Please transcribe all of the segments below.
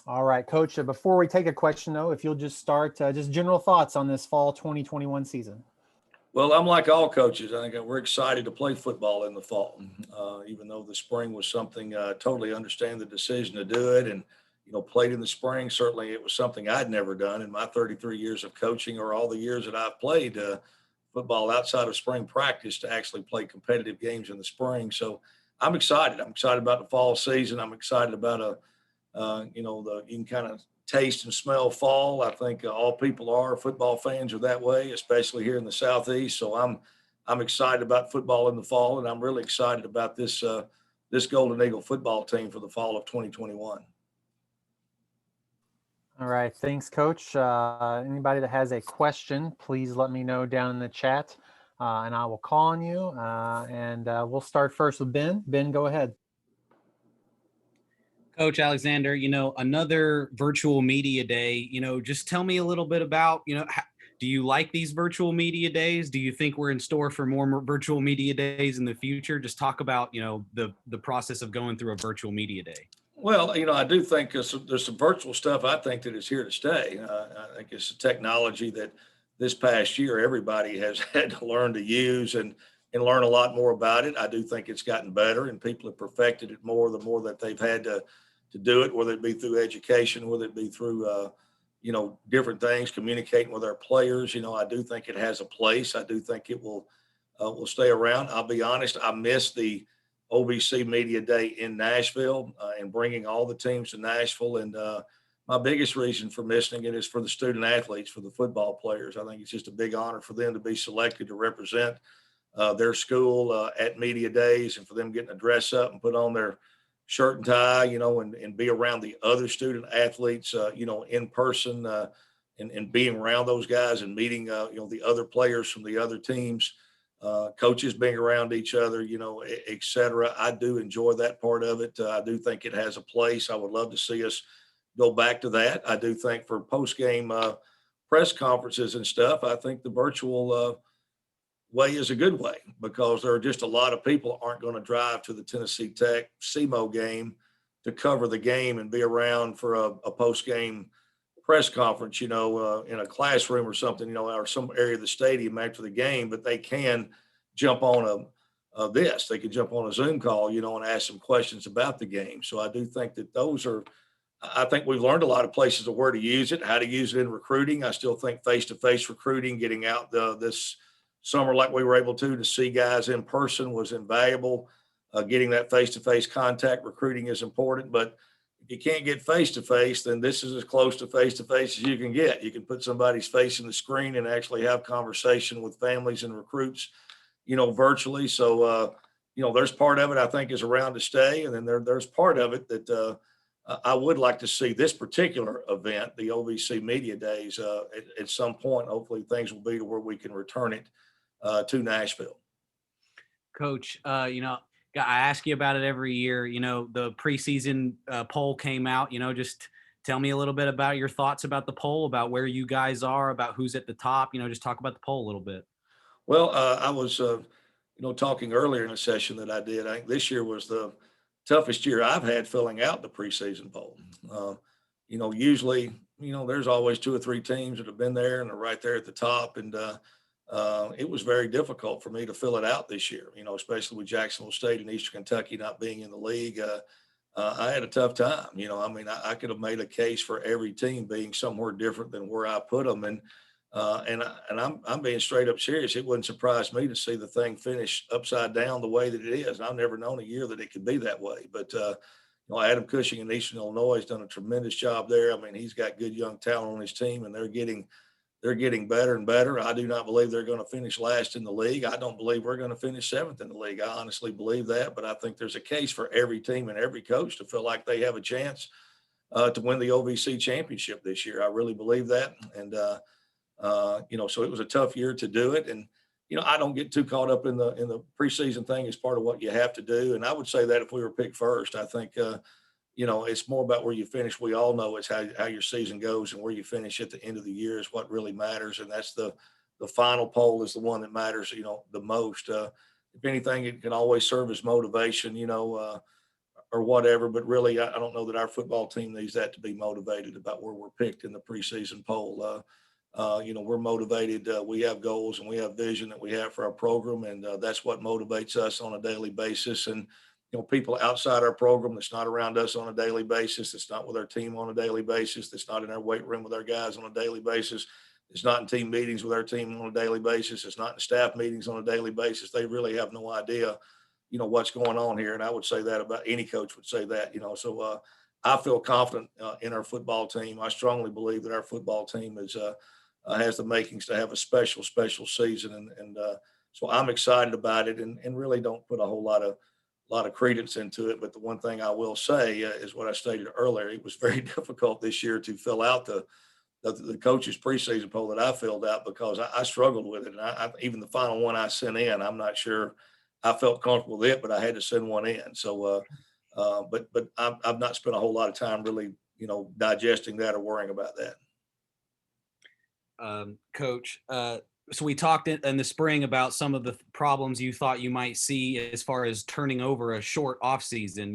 All right, Coach, before we take a question, though, if you'll just start, just general thoughts on this fall 2021 season. Well, I'm like all coaches. I think we're excited to play football in the fall, even though the spring was something. Totally understand the decision to do it, and played in the spring. Certainly, it was something I'd never done in my 33 years of coaching, or all the years that I've played football outside of spring practice to actually play competitive games in the spring. So I'm excited. I'm excited about the fall season. I'm excited about you can kind of taste and smell fall. I think all people are football fans are that way, especially here in the Southeast. So I'm excited about football in the fall, and I'm really excited about this Golden Eagle football team for the fall of 2021. All right, thanks, Coach. Anybody that has a question, please let me know down in the chat, and I will call on you. And we'll start first with Ben. Ben, go ahead. Coach Alexander, another virtual media day, just tell me a little bit about, do you like these virtual media days? Do you think we're in store for more virtual media days in the future? Just talk about, the process of going through a virtual media day. Well, I do think there's some virtual stuff I think that is here to stay. I think it's a technology that this past year everybody has had to learn to use and learn a lot more about it. I do think it's gotten better and people have perfected it more the more that they've had to do it, whether it be through education, whether it be through, different things, communicating with our players. I do think it has a place. I do think it will stay around. I'll be honest, I miss the OVC Media Day in Nashville and bringing all the teams to Nashville. And my biggest reason for missing it is for the student athletes, for the football players. I think it's just a big honor for them to be selected to represent their school at media days, and for them getting to dress up and put on their shirt and tie, and be around the other student athletes, in person, and being around those guys and meeting, the other players from the other teams, coaches being around each other, et cetera. I do enjoy that part of it. I do think it has a place. I would love to see us go back to that. I do think for post-game press conferences and stuff, I think the virtual way is a good way, because there are just a lot of people aren't going to drive to the Tennessee Tech SEMO game to cover the game and be around for a post-game press conference, in a classroom or something, or some area of the stadium after the game. But they can jump on they can jump on a Zoom call, and ask some questions about the game. So I do think that I think we've learned a lot of places of where to use it, how to use it in recruiting. I still think face-to-face recruiting, getting out this summer like we were able to see guys in person was invaluable. Getting that face-to-face contact recruiting is important, but if you can't get face-to-face, then this is as close to face-to-face as you can get. You can put somebody's face in the screen and actually have conversation with families and recruits, virtually. So, there's part of it I think is around to stay. And then there's part of it that I would like to see this particular event, the OVC Media Days, at some point. Hopefully things will be to where we can return it to Nashville. Coach, I ask you about it every year. The preseason poll came out. Just tell me a little bit about your thoughts about the poll, about where you guys are, about who's at the top. Just talk about the poll a little bit. Well, I was, talking earlier in a session that I did. I think this year was the toughest year I've had filling out the preseason poll. Usually, there's always two or three teams that have been there and are right there at the top. And it was very difficult for me to fill it out this year, especially with Jacksonville State and Eastern Kentucky not being in the league. I had a tough time. I could have made a case for every team being somewhere different than where I put them. And I'm being straight up serious. It wouldn't surprise me to see the thing finish upside down the way that it is. And I've never known a year that it could be that way. But Adam Cushing in Eastern Illinois has done a tremendous job there. He's got good young talent on his team, and they're getting better and better. I do not believe they're going to finish last in the league. I don't believe we're going to finish seventh in the league. I honestly believe that, but I think there's a case for every team and every coach to feel like they have a chance to win the OVC championship this year. I really believe that. And, so it was a tough year to do it. And, I don't get too caught up in the preseason thing as part of what you have to do. And I would say that if we were picked first, I think, it's more about where you finish. We all know it's how your season goes, and where you finish at the end of the year is what really matters. And that's the final poll is the one that matters, the most. If anything, it can always serve as motivation. or whatever. But really, I don't know that our football team needs that to be motivated about where we're picked in the preseason poll. We're motivated. We have goals and we have vision that we have for our program, and that's what motivates us on a daily basis. And people outside our program that's not around us on a daily basis, that's not with our team on a daily basis, that's not in our weight room with our guys on a daily basis, it's not in team meetings with our team on a daily basis, it's not in staff meetings on a daily basis. They really have no idea, what's going on here. And I would say that about any coach would say that. So I feel confident in our football team. I strongly believe that our football team has the makings to have a special season. And so I'm excited about it, and really don't put a whole lot of credence into it. But the one thing I will say is what I stated earlier. It was very difficult this year to fill out the coaches preseason poll that I filled out, because I struggled with it. And even the final one I sent in, I'm not sure I felt comfortable with it, but I had to send one in. So, but I've not spent a whole lot of time really, digesting that or worrying about that. Coach, so we talked in the spring about some of the problems you thought you might see as far as turning over a short off season.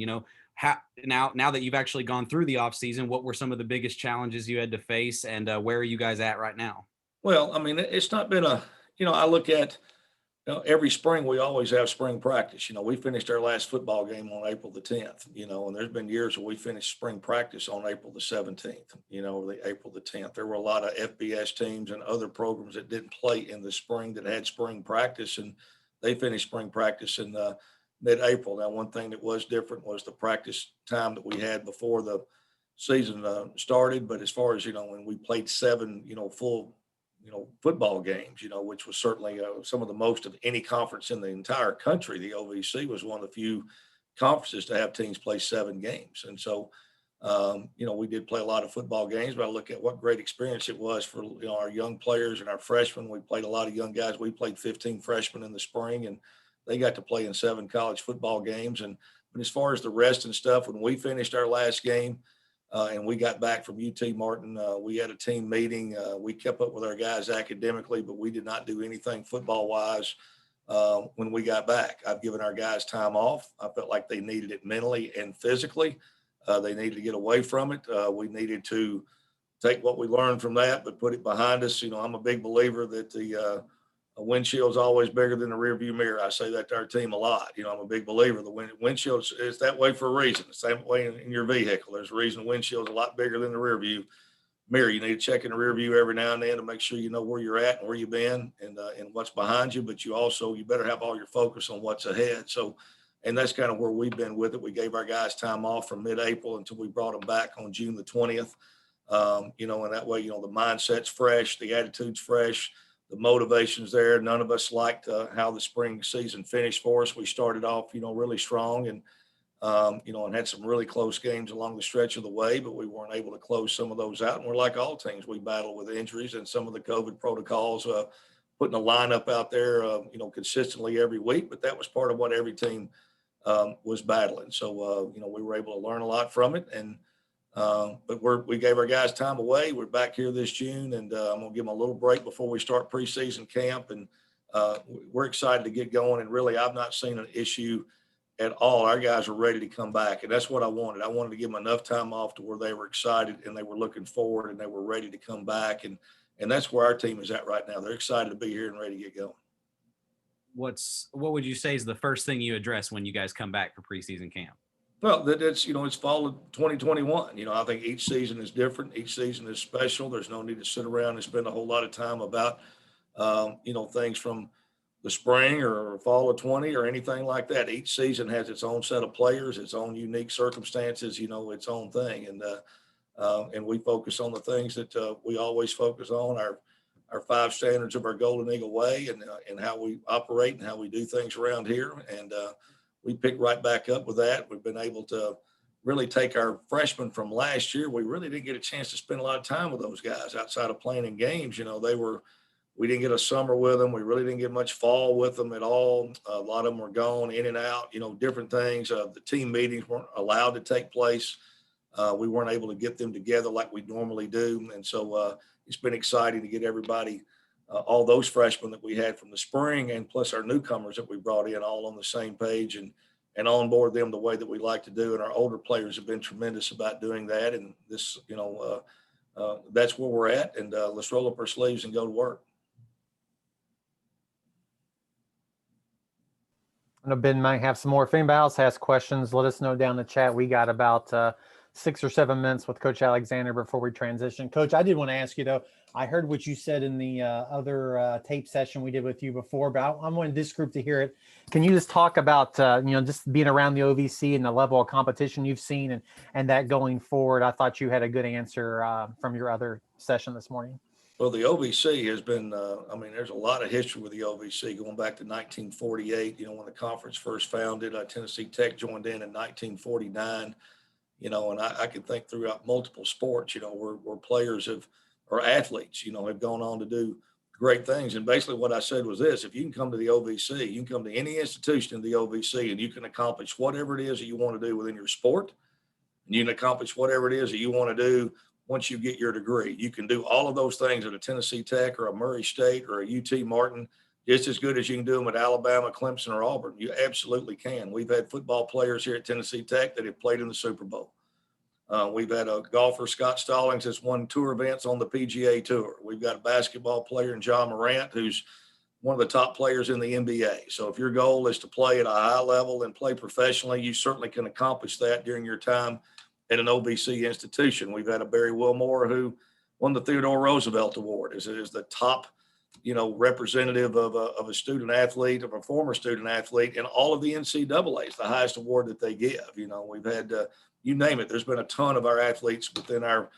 Now that you've actually gone through the off season, what were some of the biggest challenges you had to face, and where are you guys at right now? Well, I mean, it's not been I look at, every spring we always have spring practice. We finished our last football game on April the 10th, and there's been years where we finished spring practice on April the 17th, or the April the 10th. There were a lot of FBS teams and other programs that didn't play in the spring that had spring practice, and they finished spring practice in mid-April. Now, one thing that was different was the practice time that we had before the season started. But as far as, when we played 7, full football games, which was certainly some of the most of any conference in the entire country. The OVC was one of the few conferences to have teams play 7 games. And so, we did play a lot of football games, but I look at what great experience it was for our young players and our freshmen. We played a lot of young guys. We played 15 freshmen in the spring, and they got to play in 7 college football games. But as far as the rest and stuff, when we finished our last game, and we got back from UT Martin, we had a team meeting. We kept up with our guys academically, but we did not do anything football-wise when we got back. I've given our guys time off. I felt like they needed it mentally and physically. They needed to get away from it. We needed to take what we learned from that, but put it behind us. I'm a big believer that the windshield's always bigger than the rearview mirror. I say that to our team a lot. I'm a big believer the windshield is that way for a reason. The same way in your vehicle. There's a reason the windshield's a lot bigger than the rearview mirror. You need to check in the rearview every now and then to make sure you know where you're at and where you've been and what's behind you. But you better have all your focus on what's ahead. So, and that's kind of where we've been with it. We gave our guys time off from mid-April until we brought them back on June the 20th. And that way, the mindset's fresh, the attitude's fresh. The motivation's there. None of us liked how the spring season finished for us. We started off, really strong and had some really close games along the stretch of the way, but we weren't able to close some of those out. And we're like all teams, we battle with injuries and some of the COVID protocols, putting a lineup out there, consistently every week. But that was part of what every team was battling. So, we were able to learn a lot from it. But we gave our guys time away. We're back here this June, and I'm going to give them a little break before we start preseason camp. And we're excited to get going. And really, I've not seen an issue at all. Our guys are ready to come back, and that's what I wanted. I wanted to give them enough time off to where they were excited and they were looking forward and they were ready to come back. And that's where our team is at right now. They're excited to be here and ready to get going. What would you say is the first thing you address when you guys come back for preseason camp? Well, it's fall of 2021. I think each season is different. Each season is special. There's no need to sit around and spend a whole lot of time about, things from the spring or fall of 20 or anything like that. Each season has its own set of players, its own unique circumstances, its own thing. And we focus on the things that we always focus on, our 5 standards of our Golden Eagle way and how we operate and how we do things around here. And we pick right back up with that. We've been able to really take our freshmen from last year. We really didn't get a chance to spend a lot of time with those guys outside of playing in games. We didn't get a summer with them. We really didn't get much fall with them at all. A lot of them were gone in and out, different things. The team meetings weren't allowed to take place. We weren't able to get them together like we normally do. And so it's been exciting to get everybody, all those freshmen that we had from the spring and plus our newcomers that we brought in all on the same page and onboard them the way that we like to do. And our older players have been tremendous about doing that. And this, that's where we're at. And let's roll up our sleeves and go to work. I know Ben might have some more. If anybody else has questions, let us know down in the chat. We got about 6 or 7 minutes with Coach Alexander before we transition. Coach, I did want to ask you, though, I heard what you said in the other tape session we did with you before, but I wanted this group to hear it. Can you just talk about, just being around the OVC and the level of competition you've seen and that going forward? I thought you had a good answer from your other session this morning. Well, the OVC has been, there's a lot of history with the OVC going back to 1948, when the conference first founded. Tennessee Tech joined in 1949, and I can think throughout multiple sports, where players or athletes, have gone on to do great things. And basically what I said was this: if you can come to the OVC, you can come to any institution in the OVC and you can accomplish whatever it is that you want to do within your sport. And you can accomplish whatever it is that you want to do once you get your degree. You can do all of those things at a Tennessee Tech or a Murray State or a UT Martin just as good as you can do them at Alabama, Clemson, or Auburn. You absolutely can. We've had football players here at Tennessee Tech that have played in the Super Bowl. We've had a golfer, Scott Stallings, that's won tour events on the PGA Tour. We've got a basketball player in John Morant, who's one of the top players in the NBA. So if your goal is to play at a high level and play professionally, you certainly can accomplish that during your time at an OVC institution. We've had a Barry Wilmore who won the Theodore Roosevelt Award, is the top, representative of a student athlete, of a former student athlete, in all of the NCAAs, the highest award that they give. We've had, you name it. There's been a ton of our athletes within our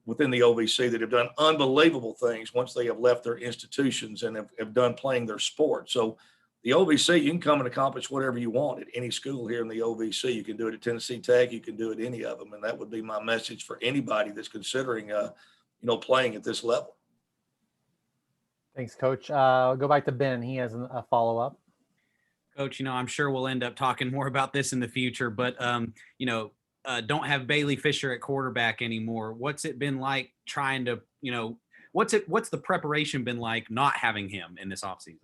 within the OVC that have done unbelievable things once they have left their institutions and have done playing their sport. So the OVC, you can come and accomplish whatever you want at any school here in the OVC. You can do it at Tennessee Tech. You can do it at any of them. And that would be my message for anybody that's considering, playing at this level. Thanks, Coach. Go back to Ben. He has a follow-up. Coach, I'm sure we'll end up talking more about this in the future, but, don't have Bailey Fisher at quarterback anymore. What's it been like trying to, what's the preparation been like not having him in this offseason?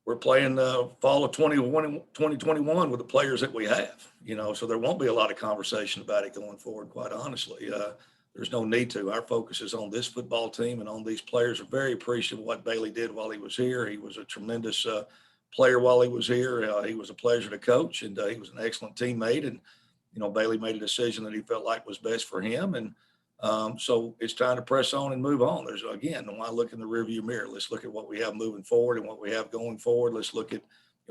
We're playing fall of 2021 with the players that we have, so there won't be a lot of conversation about it going forward, quite honestly. There's no need to. Our focus is on this football team and on these players. We're very appreciative of what Bailey did while he was here. He was a tremendous player while he was here. He was a pleasure to coach, and he was an excellent teammate. And, Bailey made a decision that he felt like was best for him. And so it's time to press on and move on. There's, again, when I look in the rearview mirror, let's look at what we have moving forward and what we have going forward. Let's look at,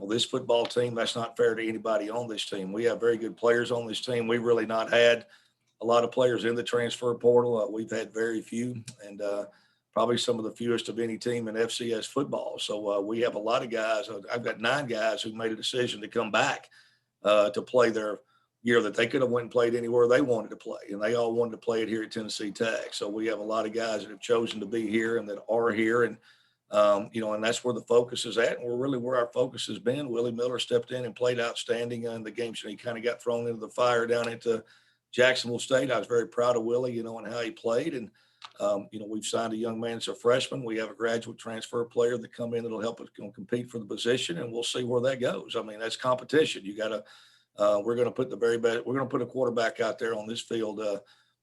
this football team. That's not fair to anybody on this team. We have very good players on this team. We've really not had a lot of players in the transfer portal. We've had very few, and probably some of the fewest of any team in FCS football. So we have a lot of guys. I've got 9 guys who made a decision to come back to play their year that they could have went and played anywhere they wanted to play. And they all wanted to play it here at Tennessee Tech. So we have a lot of guys that have chosen to be here and that are here. And, and that's where the focus is at. And we're really where our focus has been. Willie Miller stepped in and played outstanding in the games. He kind of got thrown into the fire down into Jacksonville State. I was very proud of Willie, and how he played. And, we've signed a young man as a freshman. We have a graduate transfer player that come in that'll help us compete for the position, and we'll see where that goes. That's competition. You got to, we're going to put the very best. We're going to put a quarterback out there on this field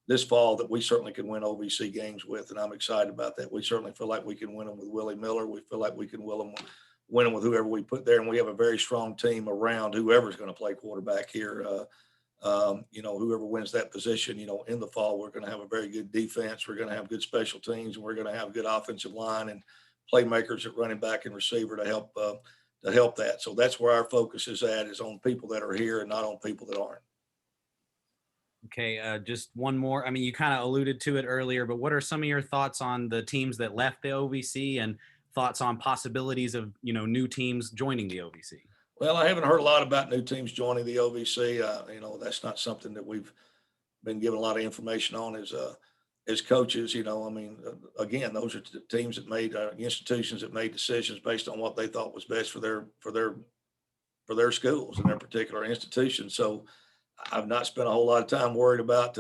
this fall that we certainly can win OVC games with, and I'm excited about that. We certainly feel like we can win them with Willie Miller. We feel like we can win them with whoever we put there, and we have a very strong team around whoever's going to play quarterback here. Whoever wins that position, in the fall, we're going to have a very good defense. We're going to have good special teams, and we're going to have good offensive line and playmakers at running back and receiver to help that. So that's where our focus is on people that are here and not on people that aren't. Okay. Just one more. You kind of alluded to it earlier, but what are some of your thoughts on the teams that left the OVC and thoughts on possibilities of, new teams joining the OVC? Well, I haven't heard a lot about new teams joining the OVC. That's not something that we've been given a lot of information on as coaches. Again, those are teams that made institutions that made decisions based on what they thought was best for their schools and their particular institution. So I've not spent a whole lot of time worried about.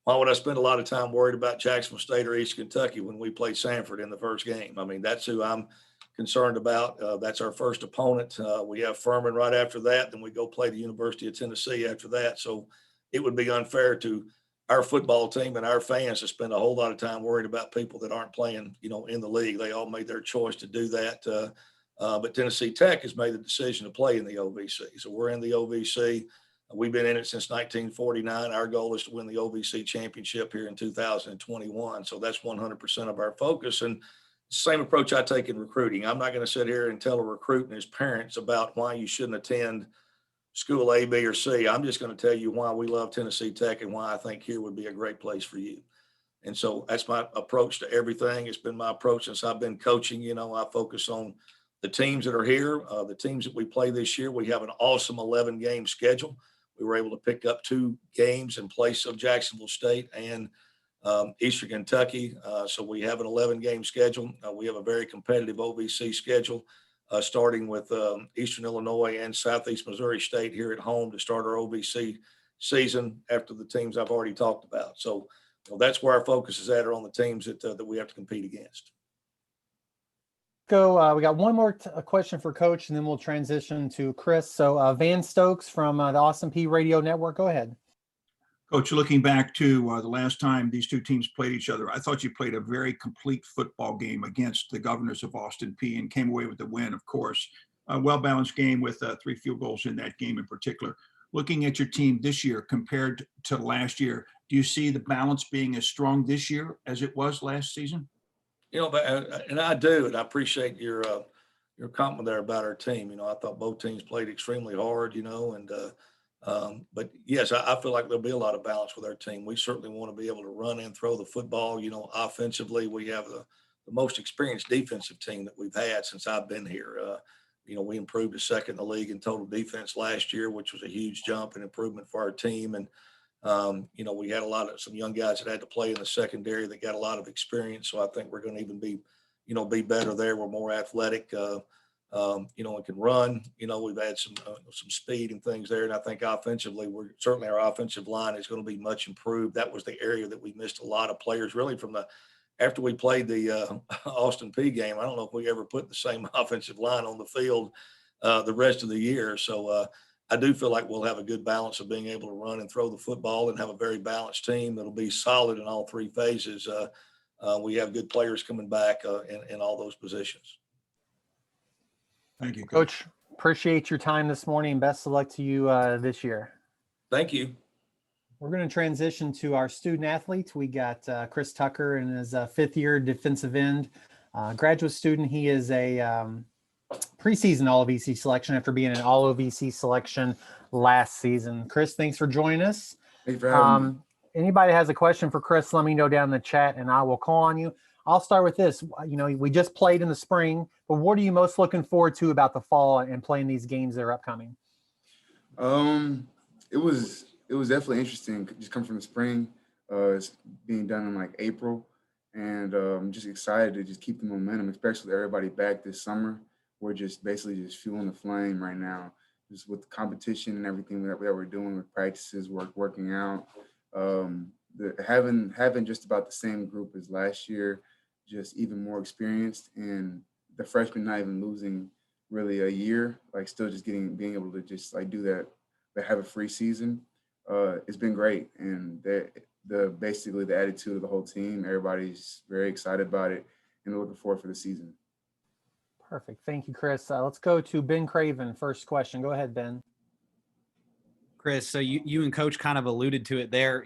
Why would I spend a lot of time worried about Jacksonville State or East Kentucky when we played Sanford in the first game? That's who I'm concerned about. That's our first opponent. We have Furman right after that. Then we go play the University of Tennessee after that. So it would be unfair to our football team and our fans to spend a whole lot of time worried about people that aren't playing, in the league. They all made their choice to do that. But Tennessee Tech has made the decision to play in the OVC. So we're in the OVC. We've been in it since 1949. Our goal is to win the OVC championship here in 2021. So that's 100% of our focus. And same approach I take in recruiting. I'm not going to sit here and tell a recruit and his parents about why you shouldn't attend school A, B, or C. I'm just going to tell you why we love Tennessee Tech and why I think here would be a great place for you. And so that's my approach to everything. It's been my approach since I've been coaching. I focus on the teams that are here, the teams that we play this year. We have an awesome 11-game schedule. We were able to pick up 2 games in place of Jacksonville State and Eastern Kentucky. So we have an 11-game schedule. We have a very competitive OVC schedule, starting with Eastern Illinois and Southeast Missouri State here at home to start our OVC season after the teams I've already talked about. So that's where our focus is at, are on the teams that we have to compete against. We got one more question for Coach, and then we'll transition to Chris. So Van Stokes from the Austin P Radio Network. Go ahead. Coach, looking back to the last time these two teams played each other, I thought you played a very complete football game against the Governors of Austin P and came away with the win, of course. A well-balanced game with 3 field goals in that game in particular. Looking at your team this year compared to last year, do you see the balance being as strong this year as it was last season? And I do, and I appreciate your comment there about our team. I thought both teams played extremely hard, but yes, I feel like there'll be a lot of balance with our team. We certainly want to be able to run and throw the football. Offensively, we have the most experienced defensive team that we've had since I've been here. We improved to second in the league in total defense last year, which was a huge jump and improvement for our team. And we had some young guys that had to play in the secondary that got a lot of experience. So I think we're going to even be better there. We're more athletic, and can run. We've had some speed and things there. And I think offensively, our offensive line is going to be much improved. That was the area that we missed a lot of players really after we played the Austin P game. I don't know if we ever put the same offensive line on the field the rest of the year. So I do feel like we'll have a good balance of being able to run and throw the football and have a very balanced team that'll be solid in all 3 phases. We have good players coming back in all those positions. Thank you, Coach. Appreciate your time this morning. Best of luck to you this year. Thank you. We're going to transition to our student athletes. We got Chris Tucker in his 5th year defensive end, graduate student. He is a preseason All-OVC selection after being an All-OVC selection last season. Chris, thanks for joining us. Thanks for having me. Anybody has a question for Chris, let me know down in the chat and I will call on you. I'll start with this. We just played in the spring, but what are you most looking forward to about the fall and playing these games that are upcoming? It was definitely interesting. Just come from the spring. It's being done in like April, and I'm just excited to just keep the momentum, especially with everybody back this summer. We're just basically just fueling the flame right now, just with the competition and everything that we're doing with practices, working out. Having just about the same group as last year, just even more experienced, and the freshmen not even losing really a year, like still just being able to just like do that, but have a free season. It's been great, and basically the attitude of the whole team, everybody's very excited about it and looking forward for the season. Perfect. Thank you, Chris. Let's go to Ben Craven. First question. Go ahead, Ben. Chris, so you and Coach kind of alluded to it there,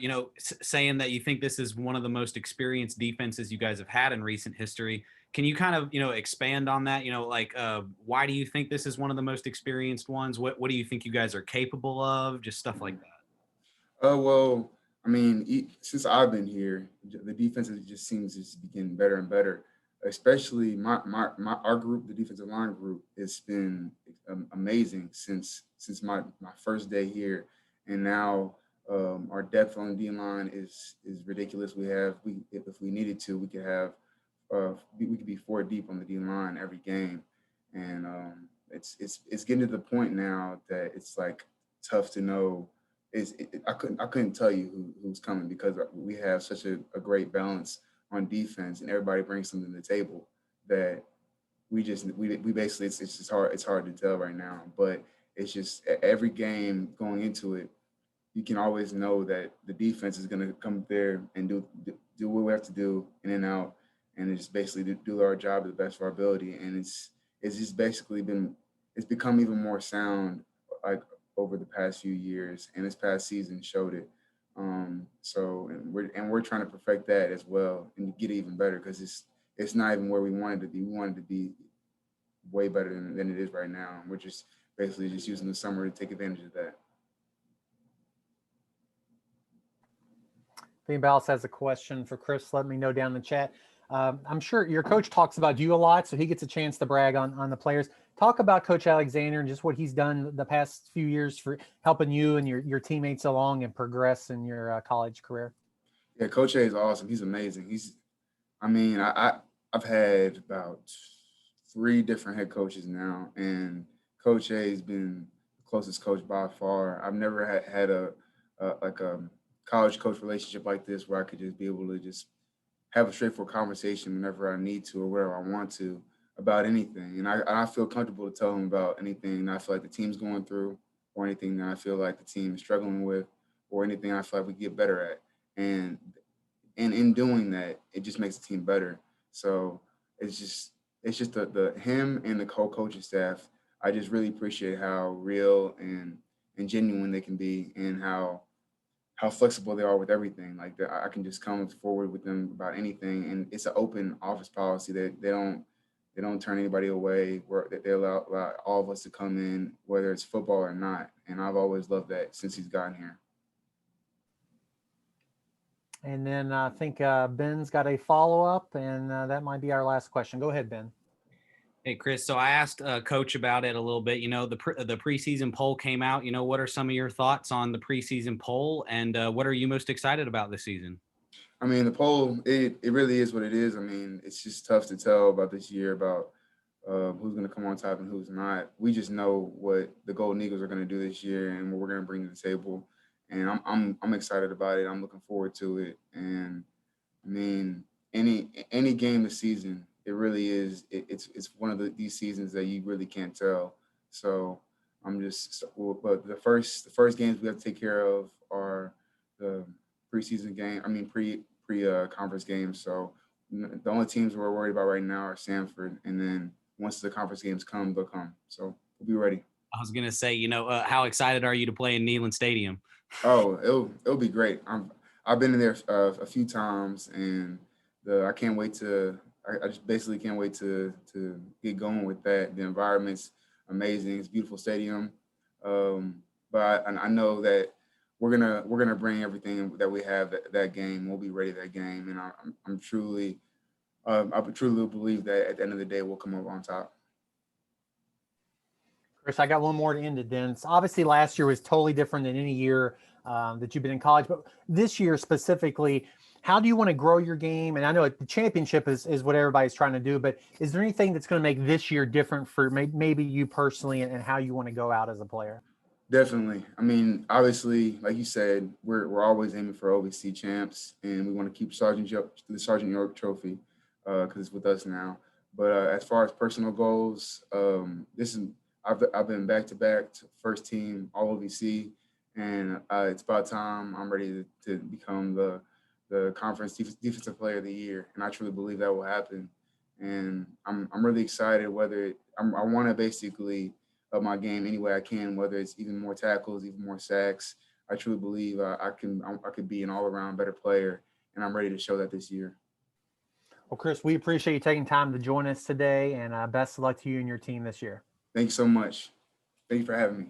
saying that you think this is one of the most experienced defenses you guys have had in recent history. Can you kind of, expand on that? Why do you think this is one of the most experienced ones? What do you think you guys are capable of? Just stuff like that. Well, I mean, since I've been here, the defense just seems to be getting better and better. Especially our group, the defensive line group, it's been amazing since my first day here, and now our depth on the D line is ridiculous. If we needed to, we could be 4 deep on the D line every game, and it's getting to the point now that it's like tough to know. I couldn't tell you who's coming because we have such a great balance on defense, and everybody brings something to the table that we basically it's just hard to tell right now. But it's just every game going into it, you can always know that the defense is going to come there and do what we have to do in and out, and just basically do our job to the best of our ability. And it's just basically it's become even more sound like over the past few years, and this past season showed it. So we're trying to perfect that as well and get even better, because it's not even where we wanted to be. We wanted to be way better than it is right now. We're just basically just using the summer to take advantage of that. If anybody else has a question for Chris, let me know down in the chat. I'm sure your coach talks about you a lot, so he gets a chance to brag on the players. Talk about Coach Alexander and just what he's done the past few years for helping you and your teammates along and progress in your college career. Yeah, Coach A is awesome. He's amazing. I've had about 3 different head coaches now, and Coach A has been the closest coach by far. I've never had a college coach relationship like this where I could just be able to just have a straightforward conversation whenever I need to or wherever I want to about anything. And I feel comfortable to tell him about anything that I feel like the team's going through, or anything that I feel like the team is struggling with, or anything I feel like we get better at. And in doing that, it just makes the team better. So it's just the him and the coaching staff. I just really appreciate how real and genuine they can be, and how flexible they are with everything. Like I can just come forward with them about anything, and it's an open office policy that they don't turn anybody away. They allow all of us to come in, whether it's football or not. And I've always loved that since he's gotten here. And then I think Ben's got a follow-up, and that might be our last question. Go ahead, Ben. Hey, Chris. So I asked Coach about it a little bit. The preseason poll came out. What are some of your thoughts on the preseason poll, and what are you most excited about this season? I mean, the poll, it really is what it is. I mean, it's just tough to tell about this year about who's going to come on top and who's not. We just know what the Golden Eagles are going to do this year and what we're going to bring to the table. And I'm excited about it. I'm looking forward to it. And I mean, any game this season, it really is. It's one of these seasons that you really can't tell. So but the first games we have to take care of are the preseason game. I mean, pre conference games. So the only teams we're worried about right now are Sanford, and then once the conference games come, they'll come. So we'll be ready. I was gonna say, how excited are you to play in Neyland Stadium? Oh, it'll be great. I've been in there a few times, and I can't wait to. I just basically can't wait to get going with that. The environment's amazing. It's a beautiful stadium, but I know that we're gonna bring everything that we have that game. We'll be ready that game, and I truly believe that at the end of the day we'll come up on top. Chris, I got one more to end it then. So obviously last year was totally different than any year that you've been in college, but this year specifically, how do you want to grow your game? And I know the championship is what everybody's trying to do, but is there anything that's going to make this year different for maybe you personally and how you want to go out as a player? Definitely. I mean, obviously, like you said, we're always aiming for OVC champs, and we want to keep the Sergeant York Trophy because it's with us now. But as far as personal goals, I've been back-to-back first team all OVC, and it's about time I'm ready to become the conference defensive player of the year, and I truly believe that will happen. And I'm really excited. I want to basically up my game any way I can, whether it's even more tackles, even more sacks. I truly believe I could be an all-around better player, and I'm ready to show that this year. Well, Chris, we appreciate you taking time to join us today, and best of luck to you and your team this year. Thank you so much. Thank you for having me.